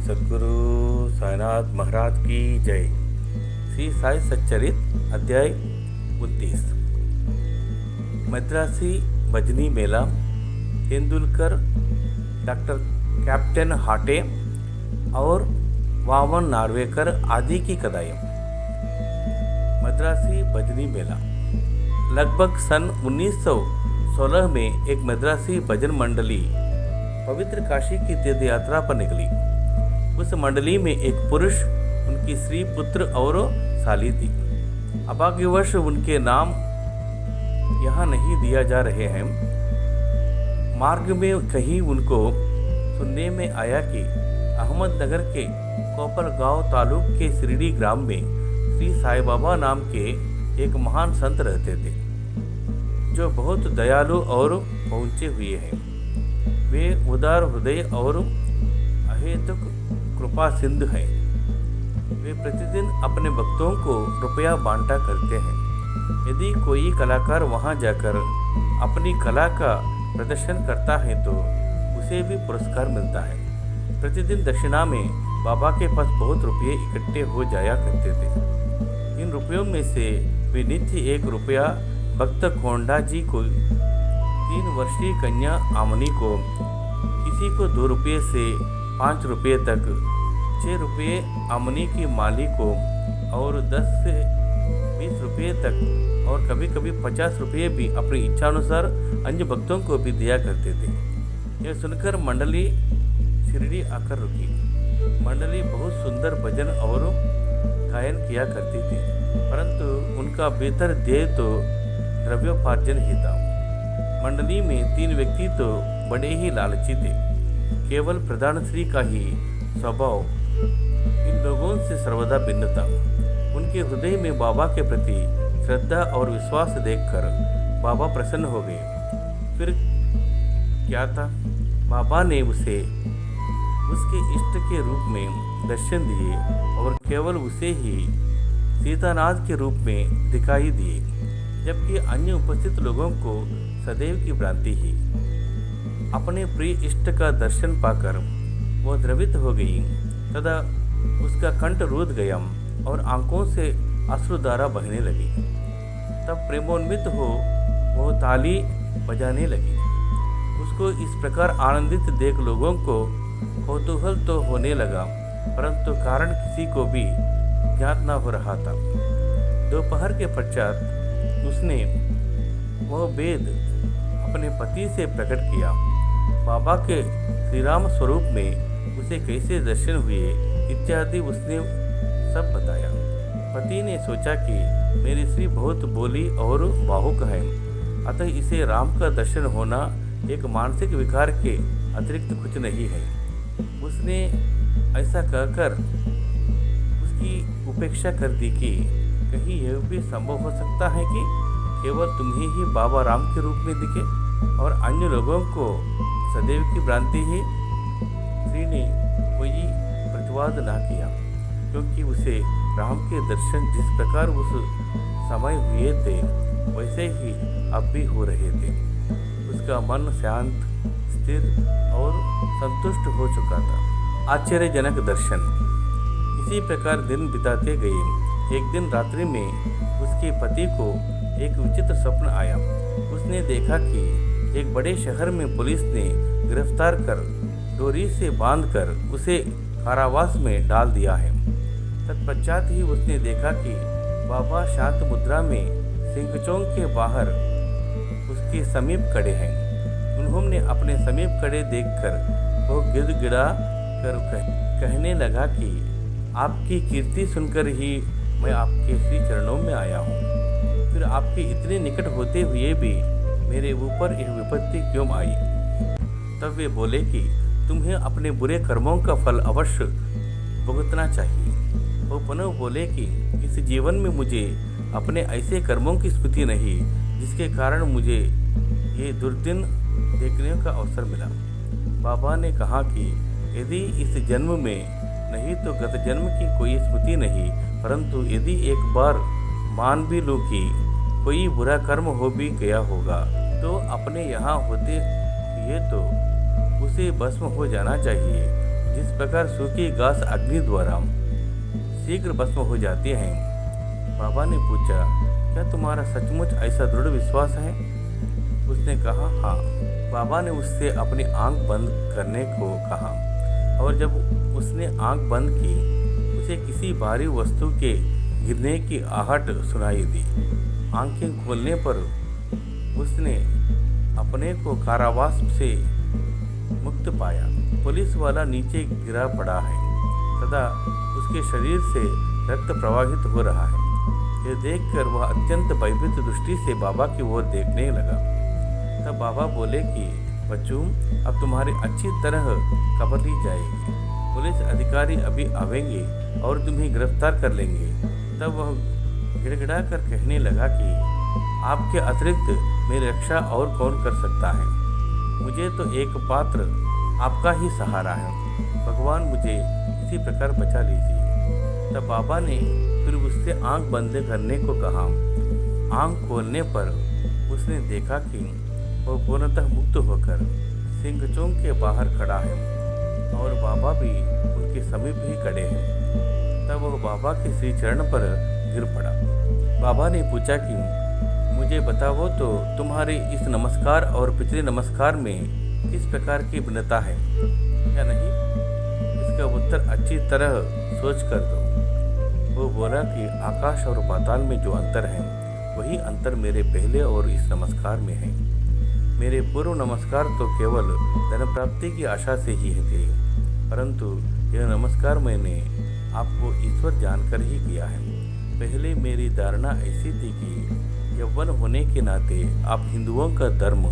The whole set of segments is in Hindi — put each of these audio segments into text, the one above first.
सद्गुरु साईनाथ महाराज की जय। श्री साई सच्चरित अध्याय 29। मद्रासी भजनी मेला, तेंदुलकर, डॉक्टर कैप्टन हाटे और वामन नार्वेकर आदि की कदाएं। मद्रासी भजनी मेला लगभग सन 1916 में एक मद्रासी भजन मंडली पवित्र काशी की तीर्थ यात्रा पर निकली। उस मंडली में एक पुरुष, उनकी स्त्री, पुत्र और साली थी। अभाग्यवश उनके नाम यहाँ नहीं दिया जा रहे हैं। मार्ग में कहीं उनको सुनने में आया कि अहमदनगर के कोपरगांव तालुक के शिरडी ग्राम में श्री साई बाबा नाम के एक महान संत रहते थे, जो बहुत दयालु और पहुँचे हुए हैं। वे उदार हृदय और अहेतुक कृपा सिंधु हैं। वे प्रतिदिन अपने भक्तों को रुपया बांटा करते हैं। यदि कोई कलाकार वहां जाकर अपनी कला का प्रदर्शन करता है तो उसे भी पुरस्कार मिलता है। प्रतिदिन दक्षिणा में बाबा के पास बहुत रुपये इकट्ठे हो जाया करते थे। इन रुपयों में से वे नित्य 1 रुपया भक्त खोंडा जी को, 3 वर्षीय कन्या आमनी को, किसी को 2 रुपये से 5 रुपये तक, 6 रुपये आमनी की माली को और 10 से 20 रुपये तक और कभी कभी 50 रुपये भी अपनी इच्छानुसार अन्य भक्तों को भी दिया करते थे। यह सुनकर मंडली शिरडी आकर रुकी। मंडली बहुत सुंदर भजन और गायन किया करती थी, परंतु उनका बेहतर ध्येय तो द्रव्योपार्जन ही था। मंडली में 3 व्यक्ति तो बड़े ही लालची थे। केवल प्रधान श्री का ही स्वभाव इन लोगों से सर्वदा भिन्न था। उनके हृदय में बाबा के प्रति श्रद्धा और विश्वास देखकर बाबा प्रसन्न हो गए। फिर क्या था, बाबा ने उसे उसके इष्ट के रूप में दर्शन दिए और केवल उसे ही सीतानाथ के रूप में दिखाई दिए, जबकि अन्य उपस्थित लोगों को सदैव की भ्रांति ही। अपने प्रिय इष्ट का दर्शन पाकर वह द्रवित हो गई तथा उसका कंठ रुध गया और आंखों से अश्रुधारा बहने लगी। तब प्रेमोन्वित हो वह ताली बजाने लगी। उसको इस प्रकार आनंदित देख लोगों को कौतूहल तो होने लगा, परंतु कारण किसी को भी ज्ञात न हो रहा था। दोपहर के पश्चात उसने वह भेद अपने पति से प्रकट किया। बाबा के श्रीराम स्वरूप में उसे कैसे दर्शन हुए इत्यादि उसने सब बताया। पति ने सोचा कि मेरी स्त्री बहुत बोली और भावुक है, अतः इसे राम का दर्शन होना एक मानसिक विकार के अतिरिक्त कुछ नहीं है। उसने ऐसा कहकर उसकी उपेक्षा कर दी कि कहीं यह भी संभव हो सकता है कि केवल तुम्हें ही बाबा राम के रूप में दिखे और अन्य लोगों को सदैव की भ्रांति ही। श्री ने कोई प्रतिवाद न किया, क्योंकि उसे राम के दर्शन जिस प्रकार उस समय हुए थे वैसे ही अब भी हो रहे थे। उसका मन शांत, स्थिर और संतुष्ट हो चुका था। आश्चर्यजनक दर्शन। इसी प्रकार दिन बिताते गए। एक दिन रात्रि में उसके पति को एक विचित्र स्वप्न आया। उसने देखा कि एक बड़े शहर में पुलिस ने गिरफ्तार कर डोरी से बांधकर उसे कारावास में डाल दिया है। तत्पश्चात ही उसने देखा कि बाबा शांत मुद्रा में सिंहचौक के बाहर उसके समीप खड़े हैं। उन्होंने अपने समीप खड़े देखकर वो गिड़गिड़ा कर कहने लगा कि आपकी कीर्ति सुनकर ही मैं आपके श्री चरणों में आया हूँ। फिर आपके इतने निकट होते हुए भी मेरे ऊपर यह विपत्ति क्यों आई? तब वे बोले कि तुम्हें अपने बुरे कर्मों का फल अवश्य भुगतना चाहिए। वो पुनः बोले कि इस जीवन में मुझे अपने ऐसे कर्मों की स्मृति नहीं जिसके कारण मुझे ये दुर्दिन देखने का अवसर मिला। बाबा ने कहा कि यदि इस जन्म में नहीं तो गत जन्म की कोई स्मृति नहीं, परंतु यदि एक बार मान भी लूँ कि कोई बुरा कर्म हो भी गया होगा तो अपने यहाँ होते हुए तो उसे भस्म हो जाना चाहिए जिस प्रकार सूखी घास अग्नि द्वारा शीघ्र भस्म हो जाती है। बाबा ने पूछा, क्या तुम्हारा सचमुच ऐसा दृढ़ विश्वास है? उसने कहा, हाँ। बाबा ने उससे अपनी आंख बंद करने को कहा और जब उसने आंख बंद की, उसे किसी भारी वस्तु के गिरने की आहट सुनाई दी। आंखें खोलने पर उसने अपने को कारावास से मुक्त पाया। पुलिस वाला नीचे गिरा पड़ा है तथा उसके शरीर से रक्त प्रवाहित हो रहा है। यह देखकर वह अत्यंत भयभीत दृष्टि से बाबा की ओर देखने लगा। तब बाबा बोले कि बच्चों, अब तुम्हारी अच्छी तरह खबर ली जाएगी। पुलिस अधिकारी अभी आवेंगे और तुम्हें गिरफ्तार कर लेंगे। तब वह गिड़गिड़ा कर कहने लगा कि आपके अतिरिक्त मेरी रक्षा और कौन कर सकता है? मुझे तो एक पात्र आपका ही सहारा है। भगवान मुझे इसी प्रकार बचा लीजिए। तब बाबा ने फिर उससे आंख बंद करने को कहा। आंख खोलने पर उसने देखा कि वह पूर्णतः मुक्त होकर सिंहचोंग के बाहर खड़ा है और बाबा भी उनके समीप ही खड़े हैं। तब वह बाबा के श्री चरण पर गिर पड़ा। बाबा ने पूछा कि मुझे बताओ तो तुम्हारे इस नमस्कार और पिछले नमस्कार में किस प्रकार की भिन्नता है या नहीं? इसका उत्तर अच्छी तरह सोच कर दो। वो बोला कि आकाश और पाताल में जो अंतर है वही अंतर मेरे पहले और इस नमस्कार में है। मेरे पूर्व नमस्कार तो केवल धन प्राप्ति की आशा से ही थे, परंतु यह नमस्कार मैंने आपको ईश्वर जानकर ही किया है। पहले मेरी धारणा ऐसी थी कि यौवन होने के नाते आप हिंदुओं का धर्म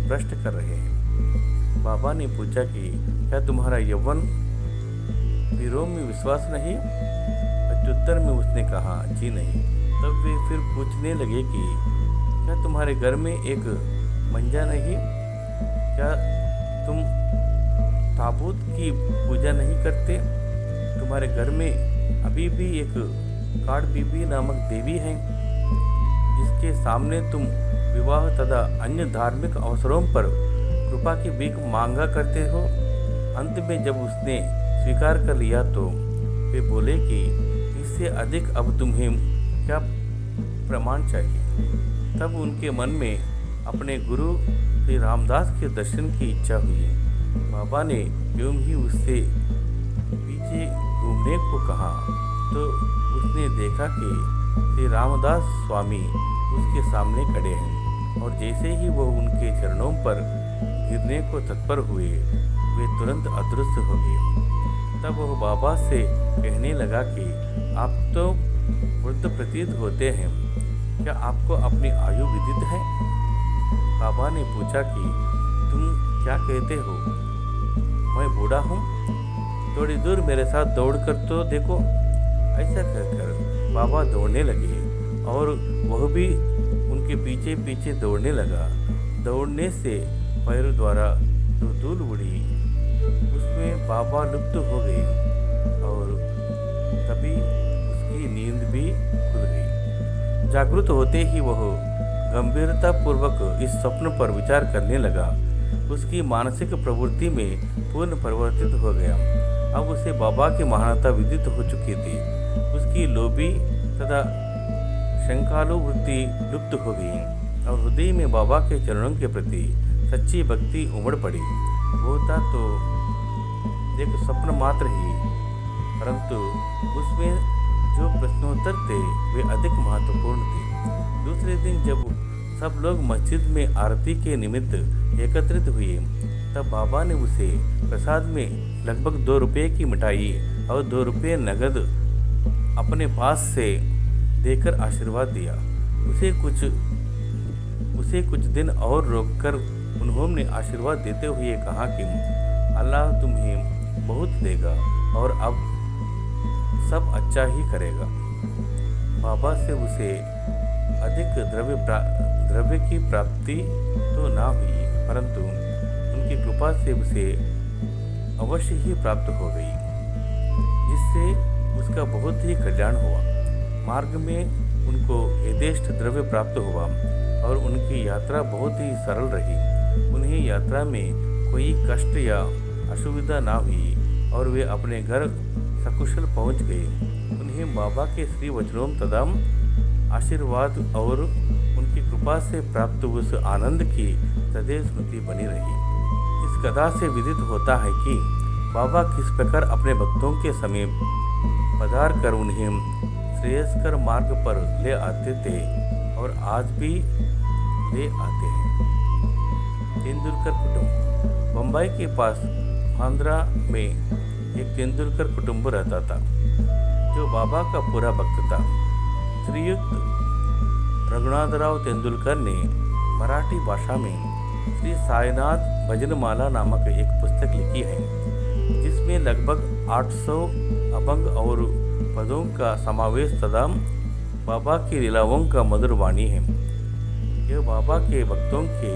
भ्रष्ट कर रहे हैं। बाबा ने पूछा कि क्या तुम्हारा यौवन वीरों में विश्वास नहीं? प्रत्युत्तर में उसने कहा, जी नहीं। तब वे फिर पूछने लगे कि क्या तुम्हारे घर में एक मंजा नहीं? क्या तुम ताबूत की पूजा नहीं करते? तुम्हारे घर में अभी भी एक काड़ बीबी नामक देवी है जिसके सामने तुम विवाह तथा अन्य धार्मिक अवसरों पर कृपा की भीख मांगा करते हो। अंत में जब उसने स्वीकार कर लिया तो वे बोले कि इससे अधिक अब तुम्हें क्या प्रमाण चाहिए? तब उनके मन में अपने गुरु श्री रामदास के दर्शन की इच्छा हुई। बाबा ने यूं ही उससे पीछे घूमने को कहा तो उसने देखा कि श्री रामदास स्वामी उसके सामने खड़े हैं और जैसे ही वो उनके चरणों पर गिरने को तत्पर हुए, वे तुरंत अदृश्य हो गए। तब वह बाबा से कहने लगा कि आप तो वृद्ध प्रतीत होते हैं, क्या आपको अपनी आयु विदित है? बाबा ने पूछा कि तुम क्या कहते हो, मैं बूढ़ा हूँ? थोड़ी दूर मेरे साथ दौड़ कर तो देखो। ऐसा कहकर बाबा दौड़ने लगे और वह भी उनके पीछे पीछे दौड़ने लगा। दौड़ने से पैरों द्वारा जो धूल उड़ी उसमें बाबा लुप्त हो गए और तभी उसकी नींद भी खुल गई। जागृत होते ही वह गंभीरता पूर्वक इस स्वप्न पर विचार करने लगा। उसकी मानसिक प्रवृत्ति में पूर्ण परिवर्तित हो गया। अब उसे बाबा की महानता विदित हो चुकी थी। उसकी लोभी तथा शंकालु वृत्ति लुप्त हो गई और हृदय में बाबा के चरणों के प्रति सच्ची भक्ति उमड़ पड़ी। वो था तो एक स्वप्न मात्र ही, परंतु उसमें जो प्रश्नोत्तर थे वे अधिक महत्वपूर्ण थे। दूसरे दिन जब सब लोग मस्जिद में आरती के निमित्त एकत्रित हुए, तब बाबा ने उसे प्रसाद में लगभग 2 रुपये की मिठाई और 2 रुपये नगद अपने पास से देकर आशीर्वाद दिया। उसे कुछ दिन और रोककर उन्होंने आशीर्वाद देते हुए कहा कि अल्लाह तुम्हें बहुत देगा और अब सब अच्छा ही करेगा। बाबा से उसे अधिक द्रव्य की प्राप्ति तो ना हुई, परंतु उनकी कृपा से उसे अवश्य ही प्राप्त हो गई, जिससे उसका बहुत ही कल्याण हुआ। मार्ग में उनको यथेष्ट द्रव्य प्राप्त हुआ और उनकी यात्रा बहुत ही सरल रही। उन्हें यात्रा में कोई कष्ट या असुविधा ना हुई। और वे अपने घर सकुशल पहुंच गए। उन्हें बाबा के श्री वचनों तथा आशीर्वाद और उनकी कृपा से प्राप्त उस आनंद की सदैव स्मृति बनी रही। इस कथा से विदित होता है कि बाबा किस प्रकार अपने भक्तों के समीप पधार कर उन्हें श्रेयस्कर मार्ग पर ले आते थे और आज भी ले आते हैं। तेंदुलकर कुटुंब। बम्बई के पास बांद्रा में एक तेंदुलकर कुटुंब रहता था जो बाबा का पूरा भक्त था। श्रीयुक्त रघुनाथराव तेंदुलकर ने मराठी भाषा में श्री साईनाथ भजनमाला नामक एक पुस्तक लिखी है जिसमें लगभग 800 अभंग और पदों का समावेश तथा बाबा की लीलाओं का मधुर वाणी है। यह बाबा के भक्तों के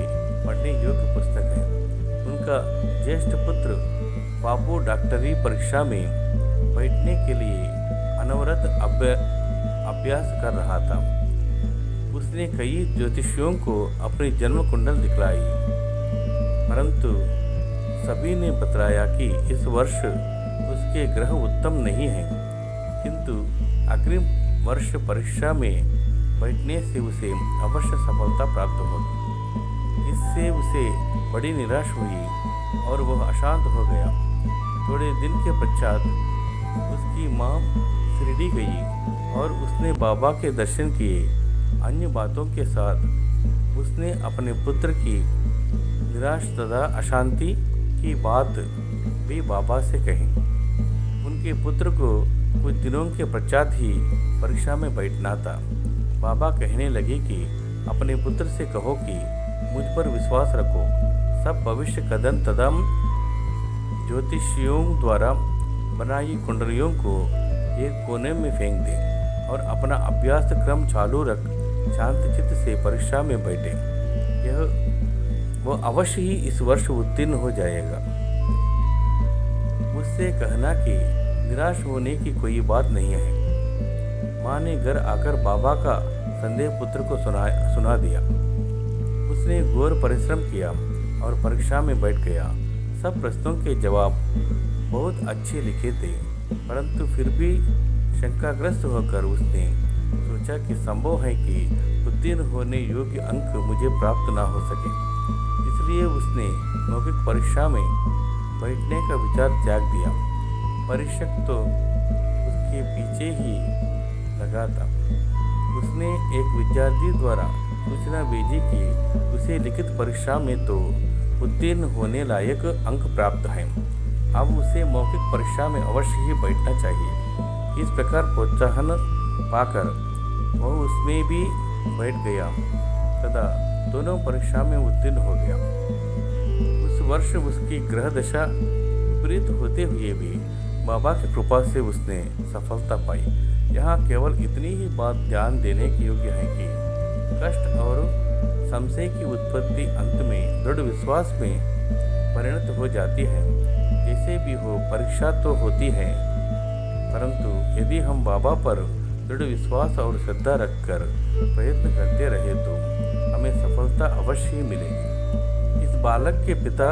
पढ़ने योग्य पुस्तक है। उनका ज्येष्ठ पुत्र बाबू डॉक्टरी परीक्षा में बैठने के लिए अनवरत अभ्यास कर रहा था। उसने कई ज्योतिषियों को अपनी जन्म कुंडल दिखलाई, परंतु सभी ने बतलाया कि इस वर्ष उसके ग्रह उत्तम नहीं हैं, किंतु अग्रिम वर्ष परीक्षा में बैठने से उसे अवश्य सफलता प्राप्त होगी। इससे उसे बड़ी निराश हुई और वह अशांत हो गया। थोड़े दिन के पश्चात उसकी माँ शिरडी गई और उसने बाबा के दर्शन किए। अन्य बातों के साथ उसने अपने पुत्र की निराश तथा अशांति की बात भी बाबा से कही। उनके पुत्र को कुछ दिनों के पश्चात ही परीक्षा में बैठना था। बाबा कहने लगे कि अपने पुत्र से कहो कि मुझ पर विश्वास रखो, सब भविष्य कदम तथा ज्योतिषियों द्वारा बनाई कुंडलियों को एक कोने में फेंक दे और अपना अभ्यास क्रम चालू रख शांत चित्त से परीक्षा में बैठे। वह अवश्य ही इस वर्ष उत्तीर्ण हो जाएगा। मुझसे कहना कि निराश होने की कोई बात नहीं है। माँ ने घर आकर बाबा का संदेह पुत्र को सुना दिया। उसने घोर परिश्रम किया और परीक्षा में बैठ गया। सब प्रश्नों के जवाब बहुत अच्छे लिखे थे, परंतु फिर भी शंकाग्रस्त होकर उसने सोचा कि संभव है कि उत्तीर्ण होने योग्य अंक मुझे प्राप्त ना हो सके। इसलिए उसने मौखिक परीक्षा में बैठने का विचार त्याग दिया। परीक्षक तो उसके पीछे ही लगा था। उसने एक विद्यार्थी द्वारा सूचना भेजी कि उसे लिखित परीक्षा में तो उत्तीर्ण होने लायक अंक प्राप्त हैं, अब उसे मौखिक परीक्षा में अवश्य ही बैठना चाहिए। इस प्रकार प्रोत्साहन पाकर वह उसमें भी बैठ गया तथा दोनों परीक्षा में उत्तीर्ण हो गया। उस वर्ष उसकी ग्रह दशा विपरीत होते हुए भी बाबा की कृपा से उसने सफलता पाई। यहाँ केवल इतनी ही बात ध्यान देने की योग्य है कि कष्ट और संशय की उत्पत्ति अंत में दृढ़ विश्वास में परिणत हो जाती है। जैसे भी हो, परीक्षा तो होती है, परंतु यदि हम बाबा पर दृढ़ विश्वास और श्रद्धा रखकर प्रयत्न करते रहे तो हमें सफलता अवश्य ही मिलेगी। इस बालक के पिता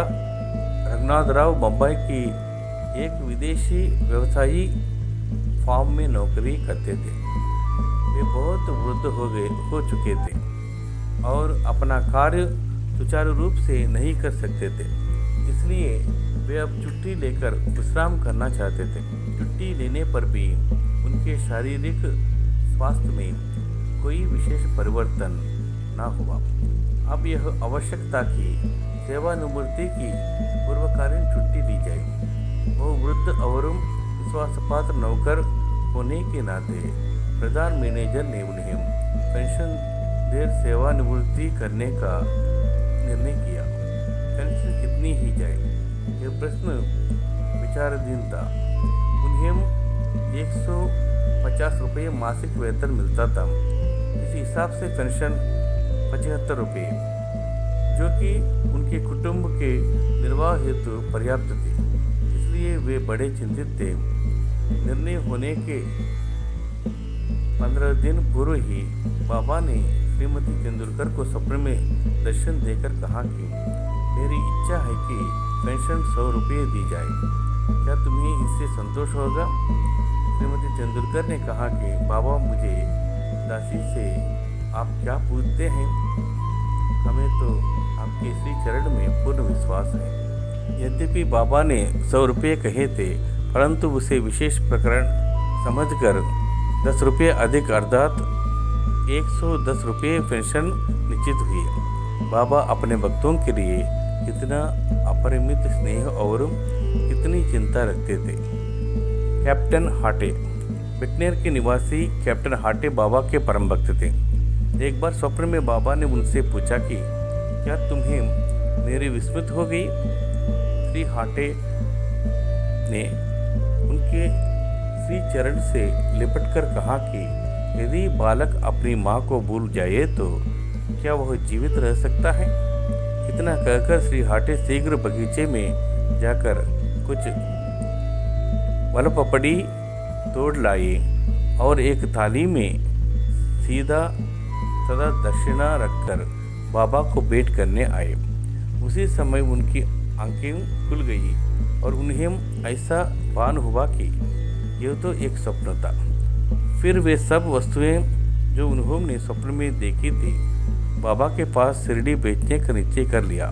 रघुनाथराव बम्बई की एक विदेशी व्यवसायी फार्म में नौकरी करते थे। वे बहुत वृद्ध हो चुके थे और अपना कार्य सुचारू रूप से नहीं कर सकते थे, इसलिए वे अब छुट्टी लेकर विश्राम करना चाहते थे। छुट्टी लेने पर भी उनके शारीरिक स्वास्थ्य में कोई विशेष परिवर्तन न हुआ। अब यह आवश्यकता कि सेवानिवृत्ति की पूर्वकालीन छुट्टी ली जाए। वो वृद्ध और विश्वासपात्र नौकर होने के नाते प्रधान मैनेजर ने उन्हें पेंशन देर सेवानिवृत्ति करने का निर्णय किया। पेंशन कितनी ही जाए, यह प्रश्न विचाराधीन था। उन्हें 150 रुपये मासिक वेतन मिलता था। इस हिसाब से पेंशन 75 रुपये, जो कि उनके कुटुंब के निर्वाह हेतु पर्याप्त थी, इसलिए वे बड़े चिंतित थे। निर्णय होने के 15 दिन पूर्व ही बाबा ने श्रीमती तेंदुलकर को सपने में दर्शन देकर कहा कि मेरी इच्छा है कि पेंशन 100 रुपये दी जाए। क्या तुम्हें इससे संतोष होगा? श्रीमती तेंदुलकर ने कहा कि बाबा, मुझे दासी से आप क्या पूछते हैं? हमें तो आपके श्री चरण में पूर्ण विश्वास है। यद्यपि बाबा ने 100 रुपये कहे थे, परंतु उसे विशेष प्रकरण समझकर 10 रुपये अधिक अर्थात 110 रुपये पेंशन निश्चित हुई। बाबा अपने भक्तों के लिए कितना अपरिमित स्नेह और कितनी चिंता रखते थे। कैप्टन हाटे। बिकनेर के निवासी कैप्टन हाटे बाबा के परम भक्त थे। एक बार स्वप्न में बाबा ने उनसे पूछा कि क्या तुम्हें मेरी विस्मृत हो गई? श्री हाटे ने उनके श्री चरण से लिपटकर कहा कि यदि बालक अपनी माँ को भूल जाए तो क्या वह जीवित रह सकता है? इतना कहकर श्री हाटे शीघ्र बगीचे में जाकर कुछ वलपपड़ी तोड़ लाए और एक थाली में सीधा सदा दक्षिणा रखकर बाबा को भेंट करने आए। उसी समय उनकी आंखें खुल गई और उन्हें ऐसा भान हुआ कि यह तो एक स्वप्न था। फिर वे सब वस्तुएं जो उन्होंने स्वप्न में देखी थी बाबा के पास शिरडी बेचने का निश्चय कर लिया।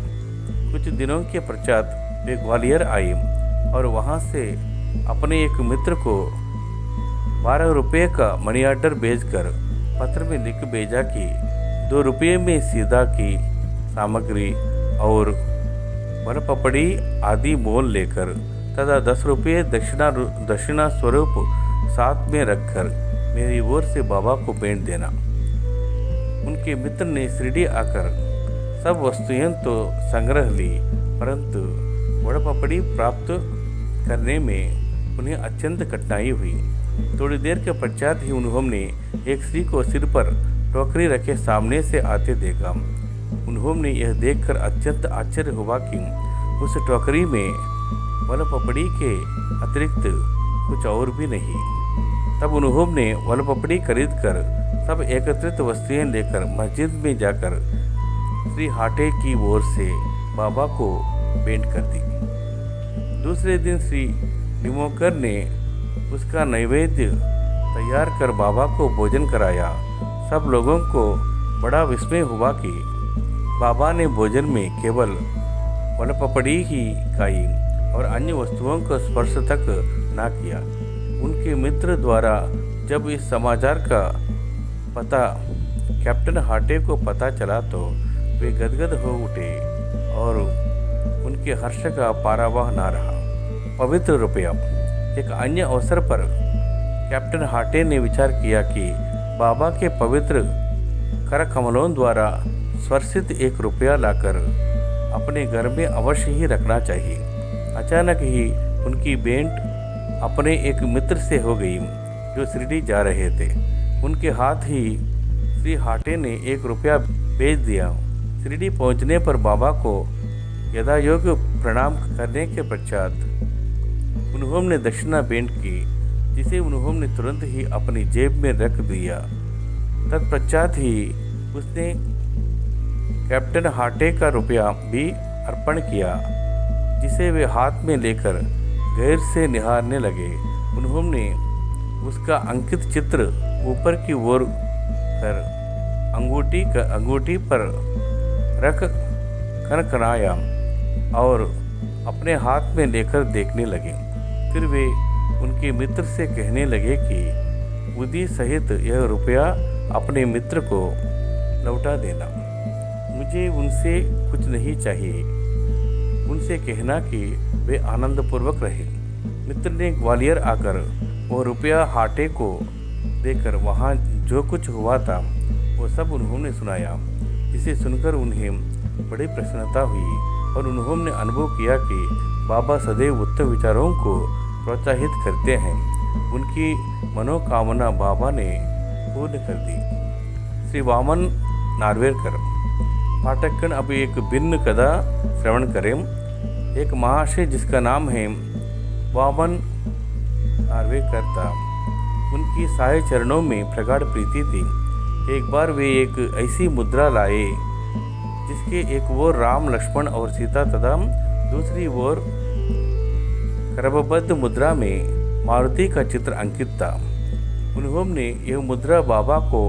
कुछ दिनों के पश्चात वे ग्वालियर आए और वहां से अपने एक मित्र को 12 रुपये का मनी ऑर्डर भेजकर पत्र में लिख भेजा कि 2 रुपये में सीधा की सामग्री और वलपपड़ी आदि मोल लेकर तथा 10 रुपये दक्षिणा स्वरूप साथ में रखकर मेरी ओर से बाबा को भेंट देना। उनके मित्र ने शिरडी आकर सब वस्तुएं तो संग्रह ली, परंतु वलपपड़ी प्राप्त करने में उन्हें अत्यंत कठिनाई हुई। थोड़ी देर के पश्चात ही उन्होंने एक स्त्री को सिर पर टोकरी रखे सामने से आते देखा। उन्होंने यह देखकर अत्यंत आश्चर्य हुआ कि उस टोकरी में वलपपड़ी के अतिरिक्त कुछ और भी नहीं। तब उन्होंने वलपपड़ी खरीदकर सब एकत्रित वस्तुएं लेकर मस्जिद में जाकर श्री हाटे की ओर से बाबा को भेंट कर दी। दूसरे दिन श्री निमोकर ने उसका नैवेद्य तैयार कर बाबा को भोजन कराया। सब लोगों को बड़ा विस्मय हुआ कि बाबा ने भोजन में केवल वलपपड़ी ही खाई और अन्य वस्तुओं को स्पर्श तक ना किया। उनके मित्र द्वारा जब इस समाचार का पता कैप्टन हाटे को पता चला तो वे गदगद हो उठे और उनके हर्ष का पारावाह ना रहा। पवित्र रुपया। एक अन्य अवसर पर कैप्टन हाटे ने विचार किया कि बाबा के पवित्र कर कमलों द्वारा स्पर्शित 1 रुपया लाकर अपने घर में अवश्य ही रखना चाहिए। अचानक ही उनकी भेंट अपने एक मित्र से हो गई जो शिरडी जा रहे थे। उनके हाथ ही श्री हाटे ने 1 रुपया भेज दिया। शिरडी पहुंचने पर बाबा को यथायोग्य प्रणाम करने के पश्चात उन्होंने दक्षिणा भेंट की, जिसे उन्होंने तुरंत ही अपनी जेब में रख दिया। तत्पश्चात ही उसने कैप्टन हाटे का रुपया भी अर्पण किया, जिसे वे हाथ में लेकर गैर से निहारने लगे। उन्होंने उसका अंकित चित्र ऊपर की ओर कर अंगूठी पर रख कनकनाया और अपने हाथ में लेकर देखने लगे। फिर वे उनके मित्र से कहने लगे कि उदी सहित यह रुपया अपने मित्र को लौटा देना। मुझे उनसे कुछ नहीं चाहिए। उनसे कहना कि वे आनंदपूर्वक रहे। मित्र ने ग्वालियर आकर वो रुपया हाटे को देकर वहाँ जो कुछ हुआ था वो सब उन्होंने सुनाया, जिसे सुनकर उन्हें बड़ी प्रसन्नता हुई और उन्होंने अनुभव किया कि बाबा सदैव उत्तम विचारों को प्रोत्साहित करते हैं। उनकी मनोकामना बाबा ने पूर्ण कर दी। श्री वामन नार्वेकर। पाठकगण अब एक भिन्न कथा श्रवण करें। एक महाशय जिसका नाम है वामन नार्वेकर था। उनकी साय चरणों में प्रगाढ़ प्रीति थी। एक बार वे एक ऐसी मुद्रा लाए जिसके एक ओर राम, लक्ष्मण और सीता तथा दूसरी ओर क्रमबद्ध मुद्रा में मारुति का चित्र अंकित था। उन्होंने यह मुद्रा बाबा को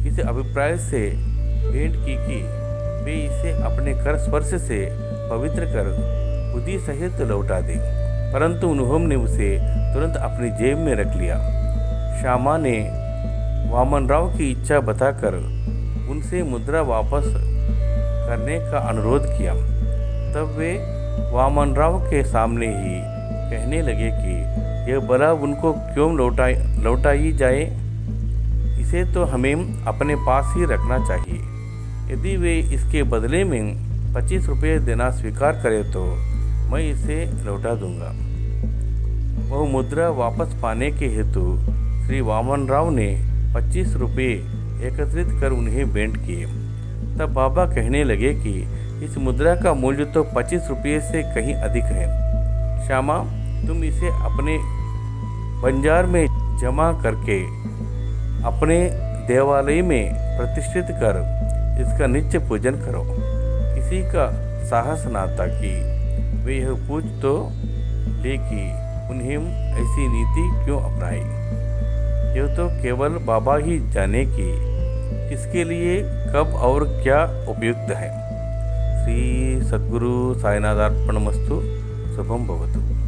इस अभिप्राय से भेंट की कि वे इसे अपने कर स्पर्श से पवित्र कर बुद्धि सहित लौटा दें, परंतु उन्होंने उसे तुरंत अपनी जेब में रख लिया। श्यामा ने वामनराव की इच्छा बताकर उनसे मुद्रा वापस करने का अनुरोध किया। तब वे वामनराव के सामने ही कहने लगे कि यह बला उनको क्यों लौटाई जाए, इसे तो हमें अपने पास ही रखना चाहिए। यदि वे इसके बदले में 25 रुपये देना स्वीकार करें तो मैं इसे लौटा दूंगा। वह मुद्रा वापस पाने के हेतु श्री वामनराव ने 25 रुपये एकत्रित कर उन्हें भेंट किए। तब बाबा कहने लगे कि इस मुद्रा का मूल्य तो 25 रुपये से कहीं अधिक है। श्यामा, तुम इसे अपने बंजार में जमा करके अपने देवालय में प्रतिष्ठित कर इसका नित्य पूजन करो। किसी का साहस ना था कि वे यह पूछ तो ले कि उन्हें ऐसी नीति क्यों अपनाई। यह तो केवल बाबा ही जाने कि किसके लिए कब और क्या उपयुक्त है। श्री सद्गुरु साईनाथार्पणमस्तु। शुभम भवतु।